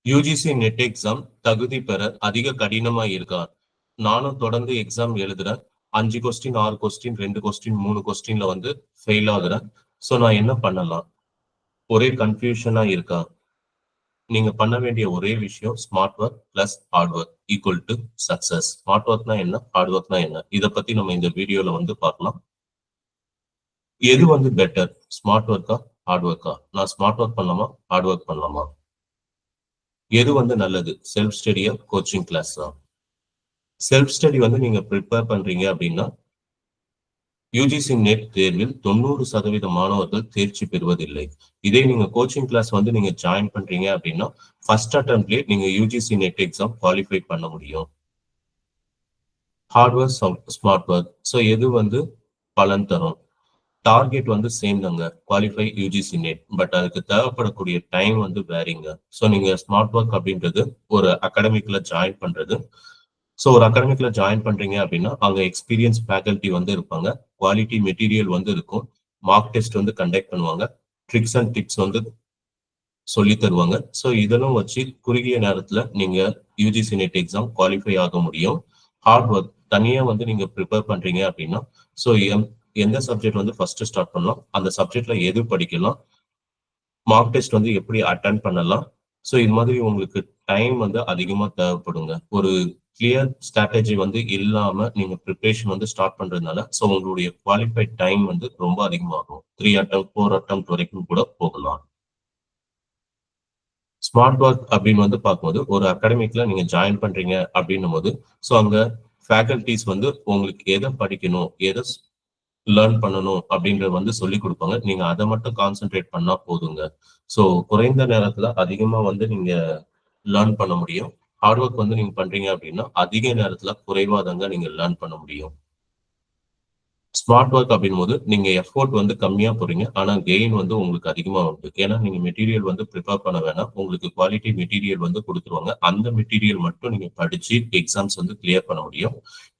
UGC NET exam தகுதி பெற அதிக கடினமா இருக்கா? நானும் தொடர்ந்து எக்ஸாம் எழுதுறேன். 5 கொஸ்டின் 6 கொஸ்டின் 2 கொஸ்டின் 3 கொஸ்டின்ல வந்து ஃபெயில் ஆகுறேன். ஸோ நான் என்ன பண்ணலாம்? ஒரே கன்ஃபியூஷனா இருக்கா? நீங்க பண்ண வேண்டிய ஒரே விஷயம் smart work plus hard work equal to success. Smart ஒர்க்னா என்ன, ஹார்ட் ஒர்க்னா என்ன, இதை பத்தி நம்ம இந்த வீடியோல வந்து பார்க்கலாம். எது வந்து பெட்டர், ஸ்மார்ட் ஒர்க்கா ஹார்ட் ஒர்க்கா? நான் ஸ்மார்ட் ஒர்க் பண்ணலாமா, ஹார்ட் ஒர்க் பண்ணலாமா? எது வந்து நல்லது, செல்ஃப் ஸ்டடியா கோச்சிங் கிளாஸா? செல்ஃப் ஸ்டடி வந்து நீங்க ப்ரிப்பேர் பண்றீங்க அப்படின்னா யூஜிசி நெட் தேர்வில் 90% மாணவர்கள் தேர்ச்சி பெறுவதில்லை. இதே நீங்க கோச்சிங் கிளாஸ் வந்து நீங்க ஜாயின் பண்றீங்க அப்படின்னா ஃபர்ஸ்ட் அட்டம்ப்ட்லேயே நீங்க யூஜிசி நெட் எக்ஸாம் குவாலிஃபை பண்ண முடியும். Hard work, smart work, so எது வந்து பலன் தரும்? டார்கெட் வந்து சேம் தாங்க, குவாலிஃபை யூஜிசி நெட். பட் அதுக்கு தேவைப்படக்கூடிய டைம் வந்து வேறிங்க. ஸோ நீங்க ஸ்மார்ட் ஒர்க் அப்படின்றது ஒரு அகாடமிக்ல ஜாயின் பண்றது. ஸோ ஒரு அகாடமிக்ல ஜாயின் பண்றீங்க அப்படின்னா அங்க எக்ஸ்பீரியன்ஸ் ஃபேக்கல்ட்டி வந்து இருப்பாங்க, குவாலிட்டி மெட்டீரியல் வந்து இருக்கும், மார்க் டெஸ்ட் வந்து கண்டக்ட் பண்ணுவாங்க, ட்ரிக்ஸ் அண்ட் டிப்ஸ் வந்து சொல்லி தருவாங்க. ஸோ இதெல்லாம் வச்சு குறுகிய நேரத்துல நீங்க யூஜிசி நெட் எக்ஸாம் குவாலிஃபை ஆக முடியும். ஹார்ட் ஒர்க் தனியா வந்து நீங்க ப்ரிப்பேர் பண்றீங்க அப்படின்னா ஸோ எந்த சப்ஜெக்ட் வந்து ஃபர்ஸ்ட் ஸ்டார்ட் பண்ணலாம், அந்த சப்ஜெக்ட்ல எது படிக்கலாம், மார்க் டெஸ்ட் வந்து எப்படி அட்டன் பண்ணலாம். ஸோ இது மாதிரி உங்களுக்கு டைம் வந்து அதிகமா தேவைப்படுங்க. ஒரு கிளியர் ஸ்ட்ராட்டஜி வந்து இல்லாம நீங்க ப்ரிப்பரேஷன் வந்து ஸ்டார்ட் பண்றதுனால ஸோ உங்களுடைய குவாலிஃபைட் டைம் வந்து ரொம்ப அதிகமாகும். 3 அட்டம் 4 அட்டம் வரைக்கும் கூட போகலாம். ஸ்மார்ட் ஒர்க் அப்படின்னு வந்து பார்க்கும்போது ஒரு அகாடமிக்ல நீங்க ஜாயின் பண்றீங்க அப்படின்னும் போது ஸோ அங்க ஃபேக்கல்டிஸ் வந்து உங்களுக்கு எதை படிக்கணும், எதை லேர்ன் பண்ணணும் அப்படின்றத வந்து சொல்லி கொடுப்பாங்க. நீங்க அதை மட்டும் கான்சென்ட்ரேட் பண்ணா போதுங்க. ஸோ குறைந்த நேரத்துல அதிகமா வந்து நீங்க லேர்ன் பண்ண முடியும். ஹார்ட் ஒர்க் வந்து நீங்க பண்றீங்க அப்படின்னா அதிக நேரத்துல குறைவா தாங்க நீங்க லேர்ன் பண்ண முடியும். ஸ்மார்ட் ஒர்க் அப்படின் போது நீங்க எஃபோர்ட் வந்து கம்மியா போறீங்க, ஆனா கெயின் வந்து உங்களுக்கு அதிகமா உண்டு. ஏன்னா நீங்க மெட்டீரியல் வந்து ப்ரிப்பேர் பண்ண வேணாம், உங்களுக்கு குவாலிட்டி மெட்டீரியல் வந்து கொடுத்துருவாங்க. அந்த மெட்டீரியல் மட்டும் நீங்க படிச்சு எக்ஸாம்ஸ் வந்து கிளியர் பண்ண முடியும்.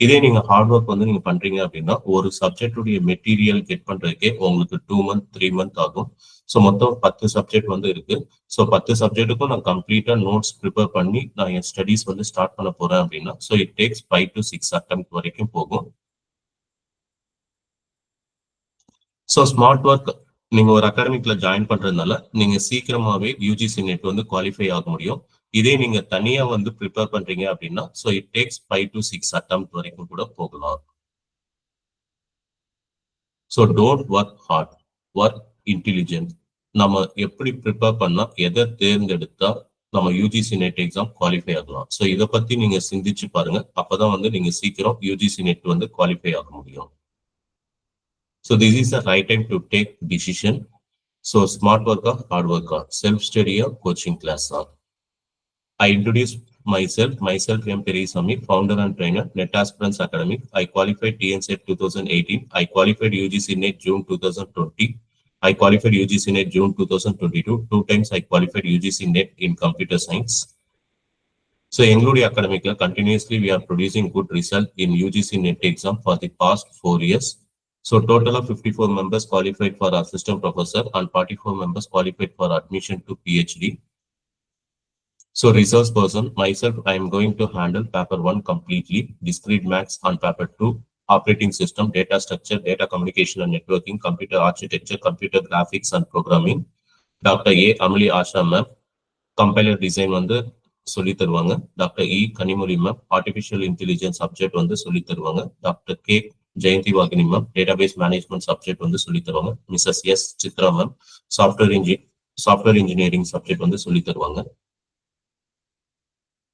இதே நீங்க ஹார்ட் ஒர்க் வந்து நீங்க பண்றீங்க அப்படின்னா ஒரு சப்ஜெக்டுடைய மெட்டீரியல் கெட் பண்றதுக்கே உங்களுக்கு 2 மந்த் 3 மந்த் ஆகும். ஸோ மொத்தம் 10 சப்ஜெக்ட் வந்து இருக்கு. ஸோ 10 சப்ஜெக்ட்டுக்கும் நான் கம்ப்ளீட்டா நோட்ஸ் ப்ரிப்பேர் பண்ணி நான் என் ஸ்டடீஸ் வந்து ஸ்டார்ட் பண்ண போறேன் அப்படின்னா so it takes 5 to 6 attempt வரைக்கும் போகும். ஸோ ஸ்மார்ட் ஒர்க் நீங்க ஒரு அகாடமிக்ல ஜாயின் பண்றதுனால நீங்க சீக்கிரமாவே யூஜிசி நெட் வந்து குவாலிஃபை ஆக முடியும். இதே நீங்க தனியா வந்து ப்ரிப்பேர் பண்றீங்க அப்படின்னா so it takes 5 to 6 attempt வரைக்கும் கூட போகலாம். So don't work hard, work intelligent. நம்ம எப்படி ப்ரிப்பேர் பண்ணா, எதை தேர்ந்தெடுத்தா நம்ம யூஜிசி நெட் எக்ஸாம் குவாலிஃபை ஆகலாம். ஸோ இதை பத்தி நீங்க சிந்திச்சு பாருங்க. அப்பதான் வந்து நீங்க சீக்கிரம் யூஜிசி நெட் வந்து குவாலிஃபை ஆக முடியும். So this is the right time to take decision. So smart work or hard work or self-study or coaching class or. I introduce myself. Myself I am Perisami, founder and trainer, Net Aspirants Academy. I qualified TNSET 2018. I qualified UGC NET June 2020. I qualified UGC NET June 2022. 2 times I qualified UGC NET in computer science. So எங்களுடைய academicல continuously we are producing good result in UGC NET exam for the past 4 years. So total of 54 members qualified for assistant professor and 44 members qualified for admission to PhD. So resource person, myself, I am going to handle paper 1 completely, discrete maths, and paper 2, operating system, data structure, data communication and networking, computer architecture, computer graphics and programming. Dr. A. Amali Asha ma'am, compiler design வந்து சொல்லி தருவாங்க. Doctor E Kanimozhi ma'am artificial intelligence subject வந்து சொல்லி தருவாங்க. Doctor K Jayanthi Vahini ma'am database management subject வந்து சொல்லி தருவாங்க. Mrs S Chitra ma'am software engineering subject வந்து சொல்லி தருவாங்க.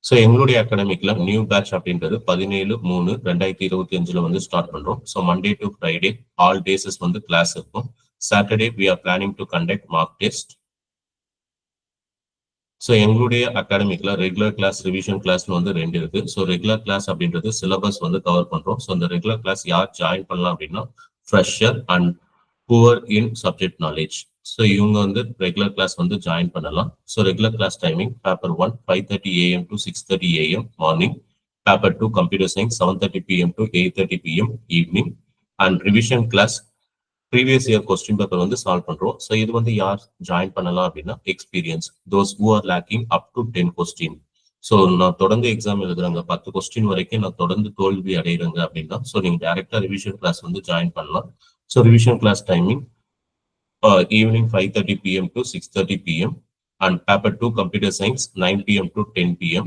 ஸோ எங்களுடைய அகாடமிக்ல நியூ பேட்ச் அப்படின்றது 17/3/2025 வந்து ஸ்டார்ட் பண்றோம். So Monday to Friday all days வந்து கிளாஸ் இருக்கும். Saturday we are planning to conduct mock test. So எங்களுடைய அகாடமிக்ல ரெகுலர் கிளாஸ், ரிவிஷன் கிளாஸ்னு வந்து 2 இருக்கு. ஸோ ரெகுலர் கிளாஸ் அப்படின்றது சிலபஸ் வந்து கவர் பண்றோம். ஸோ இந்த ரெகுலர் கிளாஸ் யார் ஜாயின் பண்ணலாம் அப்படின்னா fresher and poor in subject knowledge. So இவங்க வந்து ரெகுலர் கிளாஸ் வந்து ஜாயின் பண்ணலாம். So regular class timing paper 1 5:30 AM to 6:30 AM morning, paper 2 computer science 7:30 PM to 8:30 PM evening, and revision class previous year question paper வந்து solve பண்றோம். So இது வந்து யார் join பண்ணலாம் அப்படின்னா experience those who are lacking up to 10 question. So நான் தொடர்ந்து exam எழுதுறாங்க 10 கொஸ்டின் வரைக்கும் நான் தொடர்ந்து தோல்வி அடைகிறேங்க அப்படின்னா ஸோ நீங்க டைரக்டா ரிவிஷன் கிளாஸ் வந்து ஜாயின் பண்ணலாம். So revision class timing evening 5:30 p.m. to 6:30 p.m. and paper 2 computer science 9 p.m. to 10 p.m.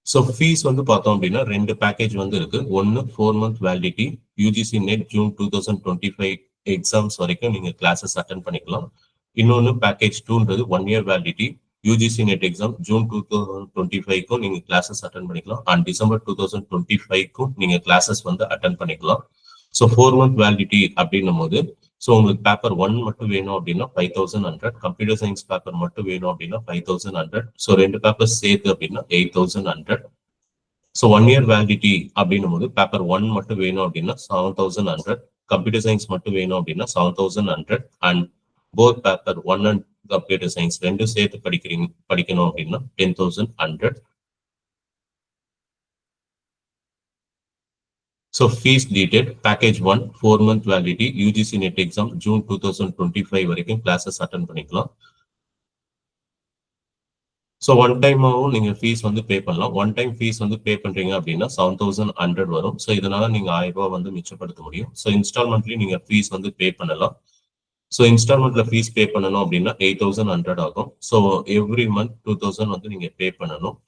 So fees வந்து பார்த்தோம் அப்படின்னா 2 பேக்கேஜ் வந்து இருக்கு. ஒன்னு 4 month validity UGC NET June 2025 exams வரைக்கும் நீங்க கிளாஸஸ் அட்டன் பண்ணிக்கலாம். இன்னொன்னு பேக்கேஜ் 2ன்றது 1 year validity UGC NET exam June 2025க்கும் நீங்க கிளாஸஸ் அட்டன் பண்ணிக்கலாம் அண்ட் டிசம்பர் 2025க்கும் நீங்க கிளாஸஸ் வந்து அட்டன் பண்ணிக்கலாம். ஸோ 4 month வேலிடிட்டி அப்படின்னும் போது ஸோ உங்களுக்கு பேப்பர் 1 மட்டும் வேணும் அப்படின்னா 5100, கம்ப்யூட்டர் சயின்ஸ் பேப்பர் மட்டும் வேணும் அப்படின்னா 5100. ஸோ 2 பேப்பர் சேர்த்து அப்படின்னா 8100. ஸோ 1 year வேலிடிட்டி அப்படின்னும் போது பேப்பர் 1 மட்டும் வேணும் அப்படின்னா 7100, கம்ப்யூட்டர் சயின்ஸ் மட்டும் வேணும் அப்படின்னா 7100 and both paper 1 and computer science ரெண்டும் சேர்த்து படிக்கணும் அப்படின்னா 10100. So fees detail, package 1, 4 month validity, UGC NET exam, June 2025 வரைக்கும் classes attend பண்ணிக்கலாம். ஸோ ஒன் டைமாகவும் நீங்கள் ஃபீஸ் வந்து பே பண்ணலாம். ஒன் டைம் ஃபீஸ் வந்து பே பண்ணுறீங்க அப்படின்னா 7100 வரும். ஸோ இதனால நீங்கள் 1000 ரூபா வந்து மிச்சப்படுத்த முடியும். ஸோ இன்ஸ்டால்மெண்ட்லேயும் நீங்கள் ஃபீஸ் வந்து பே பண்ணலாம். ஸோ இன்ஸ்டால்மெண்ட்ல ஃபீஸ் பே பண்ணணும் அப்படின்னா 8100 ஆகும். ஸோ எவ்ரி மந்த் 2000 வந்து நீங்கள் பே பண்ணணும்.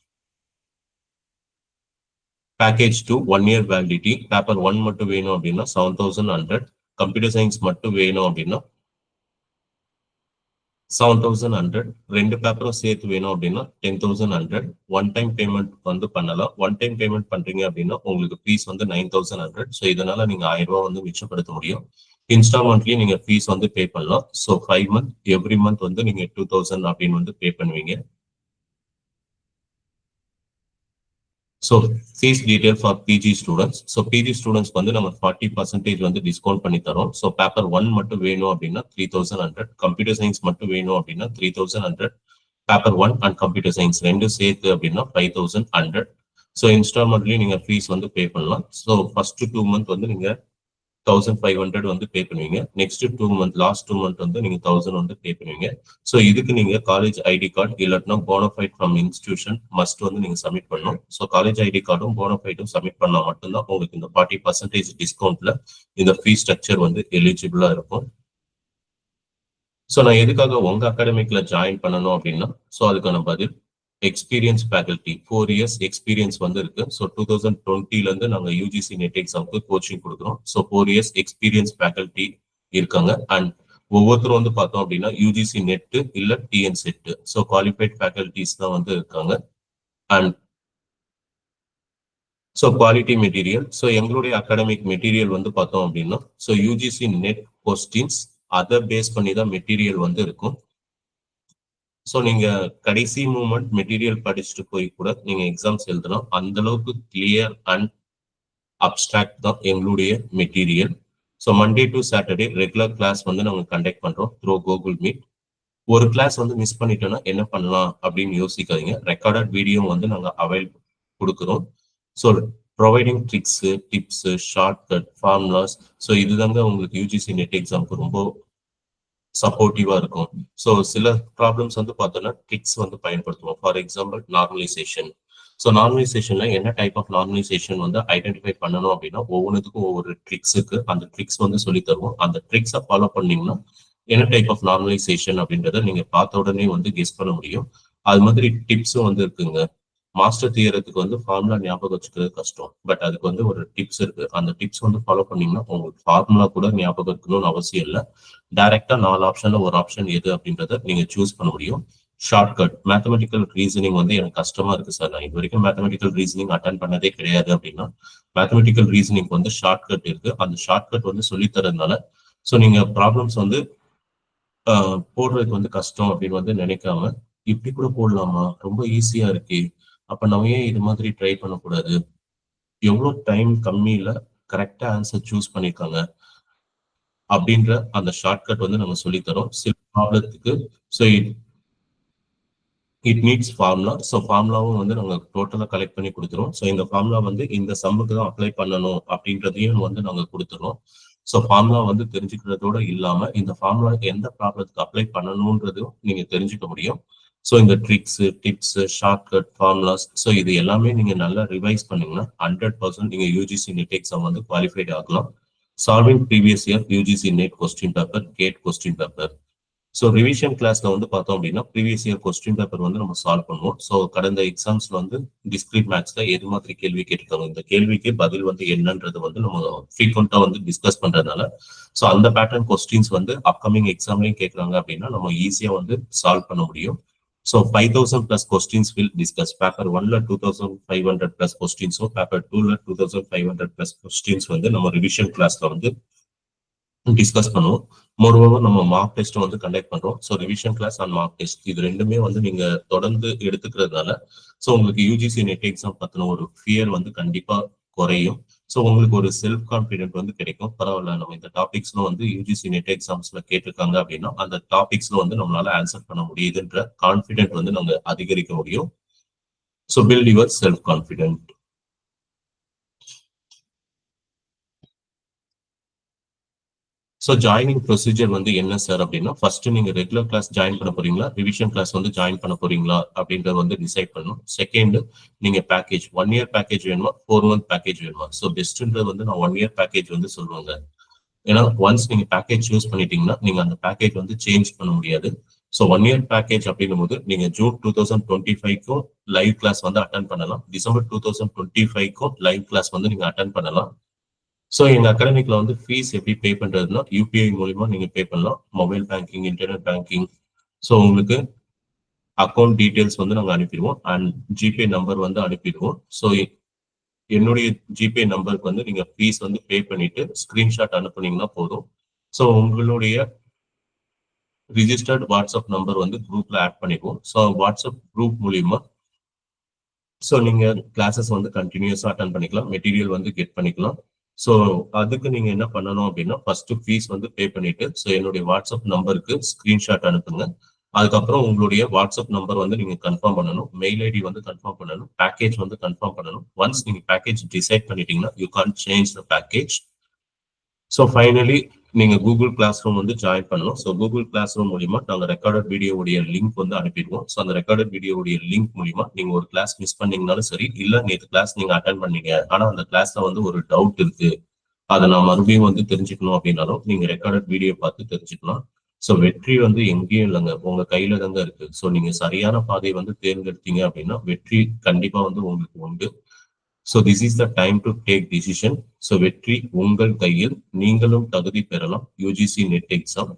பேக்கேஜ் 2 1 year வேலிடிட்டி பேப்பர் 1 மட்டும் வேணும் அப்படின்னா 7100, கம்ப்யூட்டர் சயின்ஸ் மட்டும் வேணும் அப்படின்னா 7100, 2 பேப்பரும் சேர்த்து வேணும் அப்படின்னா 10100. ஒன் டைம் பேமெண்ட் வந்து பண்ணலாம். ஒன் டைம் பேமெண்ட் பண்றீங்க அப்படின்னா உங்களுக்கு ஃபீஸ் வந்து 9100. ஸோ இதனால நீங்க 1000 ரூபாய் வந்து மிச்சப்படுத்த முடியும். இன்ஸ்டால்மெண்ட்லயும் நீங்க ஃபீஸ் வந்து பே பண்ணலாம். ஸோ 5 month எவ்ரி மந்த் வந்து நீங்க 2000 அப்படின்னு வந்து பே பண்ணுவீங்க. So fees detail for PG students. So PG ஸ்டூடெண்ட்ஸ்க்கு வந்து நம்ம 40% வந்து டிஸ்கவுண்ட் பண்ணி தரோம். ஸோ பேப்பர் 1 மட்டும் வேணும் அப்படின்னா 3100, கம்ப்யூட்டர் சயின்ஸ் மட்டும் வேணும் அப்படின்னா 3100, பேப்பர் 1 அண்ட் கம்ப்யூட்டர் சயின்ஸ் ரெண்டும் சேர்த்து அப்படின்னா 5100. ஸோ இன்ஸ்டால்மெண்ட்லயும் நீங்க ஃபீஸ் வந்து பே பண்ணலாம். ஸோ ஃபர்ஸ்ட் 2 month வந்து நீங்க 1500 வந்து பே பண்ணுவீங்க. நெக்ஸ்ட் 2 month லாஸ்ட் 2 month வந்து நீங்க 1000 வந்து பே பண்ணுவீங்க. ஸோ இதுக்கு நீங்க காலேஜ் ஐடி கார்டு இல்லாட்டினா போனஃபைட் ஃப்ரம் இன்ஸ்டிடியூஷன் மஸ்ட் வந்து நீங்க சப்மிட் பண்ணணும். ஸோ காலேஜ் ஐடி கார்டும் போனஃபைட்டும் சப்மிட் பண்ணா மட்டும்தான் உங்களுக்கு இந்த 40% டிஸ்கவுண்ட்ல இந்த ஃபீ ஸ்ட்ரக்சர் வந்து எலிஜிபிளா இருக்கும். ஸோ நான் எதுக்காக உங்க அகாடமிக்ல ஜாயின் பண்ணணும் அப்படின்னா ஸோ அதுக்கான பதில் எக்ஸ்பீரியன்ஸ் ஃபேக்கல்டி 4 years எக்ஸ்பீரியன்ஸ் வந்து இருக்கு. ஸோ 2020ல இருந்து நாங்கள் யூஜிசி நெட் எக்ஸாமுக்கு கோச்சிங் கொடுக்குறோம். ஸோ 4 years எக்ஸ்பீரியன்ஸ் ஃபேக்கல்டி இருக்காங்க அண்ட் ஒவ்வொருத்தரும் வந்து பார்த்தோம் அப்படின்னா யூஜிசி நெட் இல்ல TN set so qualified faculties தான் வந்து இருக்காங்க. And so quality material so எங்களுடைய அகாடமிக் மெட்டீரியல் வந்து பார்த்தோம் அப்படின்னா ஸோ யூஜிசி நெட் கொஸ்டின்ஸ் அதை பேஸ் பண்ணி தான் மெட்டீரியல் வந்து இருக்கும். ஸோ நீங்க கடைசி மூமெண்ட் மெட்டீரியல் படிச்சுட்டு போய் கூட நீங்க எக்ஸாம்ஸ் எழுதலாம். அந்த அளவுக்கு கிளியர் அண்ட் அப்டிராக்ட் தான் எங்களுடைய material. So Monday to Saturday regular class வந்து நாங்கள் கண்டக்ட் பண்றோம் த்ரூ கூகுள் மீட். ஒரு கிளாஸ் வந்து மிஸ் பண்ணிட்டோம்னா என்ன பண்ணலாம் அப்படின்னு யோசிக்காதீங்க. ரெக்கார்டட் வீடியோ வந்து நாங்கள் அவைல் கொடுக்குறோம். So providing tricks, tips, short cut, formulas so இதுதாங்க உங்களுக்கு யூஜிசி நெட் எக்ஸாமுக்கு ரொம்ப சப்போர்ட்டிவா இருக்கும். ஸோ சில ப்ராப்ளம்ஸ் வந்து பார்த்தோம்னா ட்ரிக்ஸ் வந்து பயன்படுத்துவோம். For example normalization. ஸோ நார்மலைசேஷன்ல என்ன டைப் ஆஃப் நார்மலைசேஷன் வந்து ஐடென்டிஃபை பண்ணணும் அப்படின்னா ஒவ்வொன்றுக்கும் ஒவ்வொரு ட்ரிக்ஸ் இருக்கு. அந்த ட்ரிக்ஸ் வந்து சொல்லி தருவோம். அந்த ட்ரிக்ஸை ஃபாலோ பண்ணீங்கன்னா என்ன டைப் ஆஃப் நார்மலைசேஷன் அப்படின்றத நீங்க பார்த்த உடனே வந்து கெஸ் பண்ண முடியும். அது மாதிரி டிப்ஸும் வந்து இருக்குங்க. மாஸ்டர் தியரத்துக்கு வந்து ஃபார்முலா ஞாபகம் வச்சுக்கிறது கஷ்டம். பட் அதுக்கு வந்து ஒரு டிப்ஸ் இருக்கு. அந்த டிப்ஸ் வந்து ஃபாலோ பண்ணீங்கன்னா உங்களுக்கு ஃபார்முலா கூட ஞாபகம் இருக்கணும்னு அவசியம் இல்லை. டைரக்டா 4 ஆப்ஷன்ல ஒரு ஆப்ஷன் எது அப்படின்றத நீங்க சூஸ் பண்ண முடியும். ஷார்ட்கட் மேத்தமெட்டிக்கல் ரீசனிங் வந்து எனக்கு கஷ்டமா இருக்கு சார், நான் இது வரைக்கும் மேத்தமெட்டிக்கல் ரீசனிங் அட்டன் பண்ணதே கிடையாது அப்படின்னா மேத்தமெட்டிக்கல் ரீசனிங் வந்து ஷார்ட்கட் இருக்கு. அந்த ஷார்ட்கட் வந்து சொல்லித்தரதுனால ஸோ நீங்க ப்ராப்ளம்ஸ் வந்து போடுறதுக்கு வந்து கஷ்டம் அப்படின்னு வந்து நினைக்காம இப்படி கூட போடலாமா, ரொம்ப ஈஸியா இருக்கு, அப்ப நம்ம ஏன் இது மாதிரி ட்ரை பண்ணக்கூடாது, எவ்வளவு டைம் கம்மியில கரெக்டா ஆன்சர் சூஸ் பண்ணிருக்காங்க அப்படின்ற அந்த ஷார்ட்கட் வந்து நம்ம சொல்லித்தரோம் சில ப்ராப்ளத்துக்கு. So it needs formula. So ஃபார்முலாவும் வந்து நாங்கள் டோட்டலாக கலெக்ட் பண்ணி கொடுத்துருவோம். ஸோ இந்த ஃபார்முலா வந்து இந்த சம்முக்கு தான் அப்ளை பண்ணணும் அப்படின்றதையும் வந்து நாங்கள் கொடுத்துருவோம். ஸோ ஃபார்முலா வந்து தெரிஞ்சுக்கிறதோட இல்லாமல் இந்த ஃபார்முலா எந்த ப்ராப்ளத்துக்கு அப்ளை பண்ணணுன்றதும் நீங்கள் தெரிஞ்சுக்க முடியும். ஸோ இந்த tricks, tips, shortcut, formulas, so இது எல்லாமே நீங்கள் நல்லா ரிவைஸ் பண்ணீங்கன்னா 100% நீங்கள் யூஜிசி நெட் எக்ஸாம் வந்து குவாலிஃபைட் ஆகலாம். Solving previous year UGC NET question paper, GATE question paper. So revision கிளாஸ்ல வந்து பார்த்தோம் அப்படின்னா ப்ரீவியஸ் இயர் கொஸ்டின் பேப்பர் வந்து நம்ம சால்வ் பண்ணுவோம். ஸோ கடந்த எக்ஸாம்ஸ்ல வந்து டிஸ்கிரீட் மேத்ஸ்ல எது மாதிரி கேள்வி கேட்டிருக்காங்க, இந்த கேள்விக்கு பதில் வந்து என்னன்றது வந்து நம்ம ஃப்ரீக்வெண்டா வந்து டிஸ்கஸ் பண்றதுனால ஸோ அந்த பேட்டர்ன் கொஸ்டின்ஸ் வந்து அப்கமிங் எக்ஸாம்லையும் கேட்கறாங்க அப்படின்னா நம்ம ஈஸியா வந்து சால்வ் பண்ண முடியும். So 5000 plus questions will discuss. Paper 1ல 2500 plus கொஸ்டின்ஸும், பேப்பர் 2ல 2500 plus கொஸ்டின்ஸ் வந்து நம்ம ரிவிஷன் கிளாஸ்ல வந்து டிஸ்கஸ் பண்ணுவோம். மோரோவர் நம்ம மார்க் டெஸ்ட் வந்து கண்டக்ட் பண்றோம். So revision class and mock test இது ரெண்டுமே வந்து நீங்க தொடர்ந்து எடுத்துக்கிறதுனால ஸோ உங்களுக்கு யூஜிசி நெட் எக்ஸாம் பத்தின ஒரு ஃபியர் வந்து கண்டிப்பா குறையும். ஸோ உங்களுக்கு ஒரு செல்ஃப் கான்ஃபிடென்ட் வந்து கிடைக்கும். பரவாயில்ல, நம்ம இந்த டாபிக்ஸ்ல வந்து யூஜிசி நெட் எக்ஸாம்ஸ்ல கேட்டிருக்காங்க அப்படின்னா அந்த டாபிக்ஸ்ல வந்து நம்மளால ஆன்சர் பண்ண முடியுதுன்ற கான்ஃபிடென்ட் வந்து நம்ம அதிகரிக்க முடியும். So build yourself confident. So joining procedure வந்து என்ன சார் அப்படின்னா, ஃபர்ஸ்ட் நீங்க ரெகுலர் கிளாஸ் ஜாயின் பண்ண போறீங்களா, ரிவிஷன் கிளாஸ் வந்து ஜாயின் பண்ண போறீங்களா அப்படின்றத வந்து டிசைட் பண்ணணும். செகண்ட், நீங்க பேக்கேஜ் 1 year பேக்கேஜ் வேணுமா, 4 month பேக்கேஜ் வேணுமா. ஸோ பெஸ்ட்ன்றது வந்து நான் 1 year பேக்கேஜ் வந்து சொல்லுவாங்க. ஏன்னா ஒன்ஸ் நீங்க பேக்கேஜ் சூஸ் பண்ணிட்டீங்கன்னா நீங்க அந்த பேக்கேஜ் வந்து சேஞ்ச் பண்ண முடியாது. ஸோ 1 year பேக்கேஜ் அப்படிங்கும் போது நீங்க ஜூன் 2025க்கும் லைவ் கிளாஸ் வந்து அட்டன் பண்ணலாம். டிசம்பர் 2025க்கும் லைவ் கிளாஸ் வந்து நீங்க அட்டன் பண்ணலாம். ஸோ எங்க அகாடமிக்ல வந்து ஃபீஸ் எப்படி பே பண்றதுன்னா யூபிஐ மூலியமா நீங்க பே பண்ணலாம். Mobile banking, internet banking. So உங்களுக்கு அக்கௌண்ட் டீடைல்ஸ் வந்து நாங்கள் அனுப்பிடுவோம் அண்ட் ஜிபே நம்பர் வந்து அனுப்பிடுவோம். ஸோ என்னுடைய ஜிபே நம்பருக்கு வந்து நீங்க ஃபீஸ் வந்து பே பண்ணிட்டு ஸ்கிரீன்ஷாட் அனுப்புனீங்கன்னா போதும். ஸோ உங்களுடைய ரிஜிஸ்டர்ட் வாட்ஸ்அப் நம்பர் வந்து குரூப்ல ஆட் பண்ணிடுவோம். ஸோ வாட்ஸ்அப் குரூப் மூலியமா ஸோ நீங்க கிளாஸஸ் வந்து கண்டினியூஸா அட்டன் பண்ணிக்கலாம், மெட்டீரியல் வந்து கெட் பண்ணிக்கலாம். ஸோ அதுக்கு நீங்க என்ன பண்ணணும் அப்படின்னா ஃபர்ஸ்ட் ஃபீஸ் வந்து பே பண்ணிட்டு ஸோ என்னுடைய வாட்ஸ்அப் நம்பருக்கு ஸ்கிரீன்ஷாட் அனுப்புங்க. அதுக்கப்புறம் உங்களுடைய வாட்ஸ்அப் நம்பர் வந்து நீங்க கன்ஃபார்ம் பண்ணணும், மெயில் ஐடி வந்து கன்ஃபார்ம் பண்ணணும், பேக்கேஜ் வந்து கன்ஃபார்ம் பண்ணணும். ஒன்ஸ் நீங்க பேக்கேஜ் டிசைட் பண்ணிட்டீங்கன்னா you can change the package. So finally நீங்க கூகுள் கிளாஸ் ரூம் வந்து ஜாயின் பண்ணணும். ஸோ கூகுள் கிளாஸ் ரூம் மூலியமா நாங்கள் ரெக்கார்டட் வீடியோடைய லிங்க் வந்து அனுப்பிடுவோம். ஸோ அந்த ரெக்கார்டட் வீடியோடைய லிங்க் மூலியமா நீங்க ஒரு கிளாஸ் மிஸ் பண்ணீங்கனாலும் சரி, இல்ல நேற்று கிளாஸ் நீங்க அட்டன் பண்ணீங்க ஆனா அந்த கிளாஸ்ல வந்து ஒரு டவுட் இருக்கு, அதை நான் மறுபடியும் வந்து தெரிஞ்சுக்கணும் அப்படின்னாலும் நீங்க ரெக்கார்டட் வீடியோ பார்த்து தெரிஞ்சுக்கலாம். ஸோ வெற்றி வந்து எங்கேயும் இல்லைங்க, உங்க கையில தாங்க இருக்கு. ஸோ நீங்க சரியான பாதையை வந்து தேர்ந்தெடுத்தீங்க அப்படின்னா வெற்றி கண்டிப்பா வந்து உங்களுக்கு உண்டு. So this is the time to take decision. So வெற்றி உங்கள் கையில், நீங்களும் தகுதி பெறலாம் யூஜிசி நெட் எக்ஸாம்.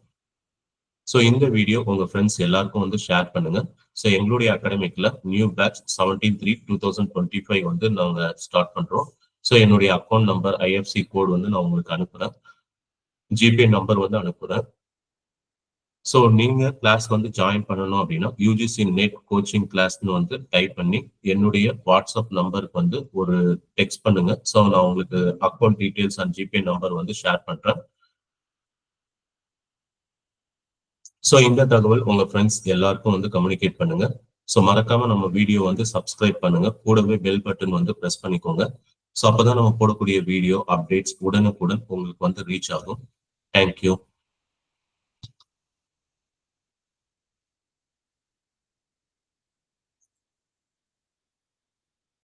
ஸோ இந்த வீடியோ உங்க ஃப்ரெண்ட்ஸ் எல்லாருக்கும் வந்து ஷேர் பண்ணுங்க. ஸோ எங்களுடைய அகாடமிக்ல நியூ பேட்ச் 17/3/2025 வந்து நாங்க ஸ்டார்ட் பண்றோம். ஸோ என்னுடைய அக்கௌண்ட் நம்பர், ஐஎஃப்சி கோட் வந்து நான் உங்களுக்கு அனுப்புறேன், ஜிபே நம்பர் வந்து அனுப்புறேன். ஸோ நீங்க கிளாஸ் வந்து ஜாயின் பண்ணணும் அப்படின்னா யூஜிசி நெட் கோச்சிங் கிளாஸ்ன்னு வந்து டைப் பண்ணி என்னுடைய வாட்ஸ்அப் நம்பருக்கு வந்து ஒரு டெக்ஸ்ட் பண்ணுங்க. ஸோ நான் உங்களுக்கு account details and GPay number வந்து ஷேர் பண்றேன். ஸோ இந்த தகவல் உங்க ஃப்ரெண்ட்ஸ் எல்லாருக்கும் வந்து கம்யூனிகேட் பண்ணுங்க. ஸோ மறக்காம நம்ம வீடியோ வந்து சப்ஸ்கிரைப் பண்ணுங்க, கூடவே பெல் பட்டன் வந்து ப்ரெஸ் பண்ணிக்கோங்க. ஸோ அப்பதான் நம்ம போடக்கூடிய வீடியோ அப்டேட்ஸ் உடனுக்குடன் உங்களுக்கு வந்து ரீச் ஆகும். தேங்க்யூ.